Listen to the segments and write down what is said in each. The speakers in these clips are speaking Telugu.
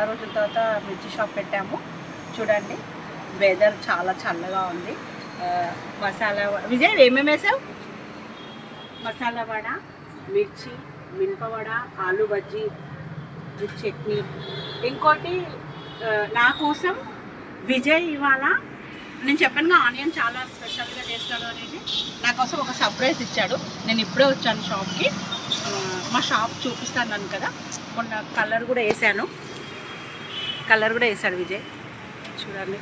చాలా రోజుల తర్వాత మిర్చి షాప్ పెట్టాము. చూడండి వెదర్ చాలా చల్లగా ఉంది. మసాలా విజయ్ ఏమేమి వేసావు? మసాలా వడ, మిర్చి, మినపవడ, ఆలు బజ్జీ, చట్నీ. ఇంకోటి నా కోసం విజయ్ ఇవాళ నేను చెప్పాను ఆనియన్ చాలా స్పెషల్గా చేస్తాడు అనేది, నా కోసం ఒక సర్ప్రైజ్ ఇచ్చాడు. నేను ఇప్పుడే వచ్చాను షాప్కి. మా షాప్ చూపిస్తాను కదా, మొన్న కలర్ కూడా వేసాడు విజయ్. చూడండి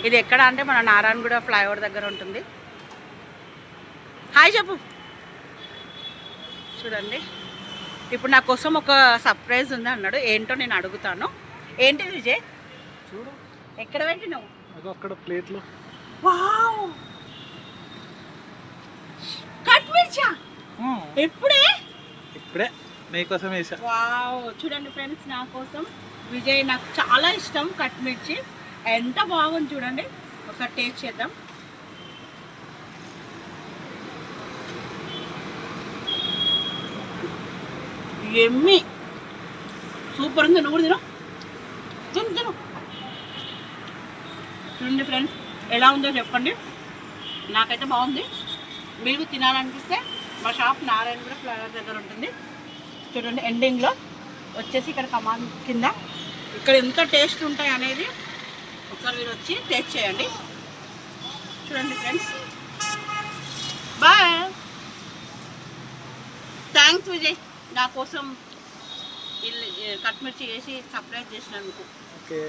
ఇది ఎక్కడ అంటే మన నారాయణగూడ ఫ్లైఓవర్ దగ్గర ఉంటుంది. హాయ్ చెప్పు. చూడండి ఇప్పుడు నా కోసం ఒక సర్ప్రైజ్ ఉంది అన్నాడు. ఏంటో నేను అడుగుతాను. ఏంటిది విజయ్? చూడు ఎక్కడ పెట్టినావు? అక్కడ ప్లేట్లో. వావ్, కట్ మిర్చా? ఇప్పుడే నీకోసం వేసా. వావ్, చూడండి ఫ్రెండ్స్, నా కోసం విజయ్, నాకు చాలా ఇష్టం కట్ మిర్చి. ఎంత బాగుంది చూడండి, ఒకసారి టేస్ట్ చేద్దాం. ఎమ్మి సూపర్ ఉంది. నువ్వు కూడా తిను. చూడండి ఫ్రెండ్స్, ఎలా ఉందో చెప్పండి. నాకైతే బాగుంది. మీకు తినాలనిపిస్తే మా షాప్ నారాయణగూడ ఫ్లైఓవర్ దగ్గర ఉంటుంది. చూడండి ఎండింగ్లో వచ్చేసి ఇక్కడ కమాన్ కింద ఇక్కడ ఎంత టేస్ట్ ఉంటాయి అనేది ఒకసారి మీరు వచ్చి టేస్ట్ చేయండి. చూడండి ఫ్రెండ్స్, బాయ్. థ్యాంక్స్ విజయ్, నా కోసం కట్ మిర్చి వేసి సర్ప్రైజ్ చేసినందుకు. ఓకే.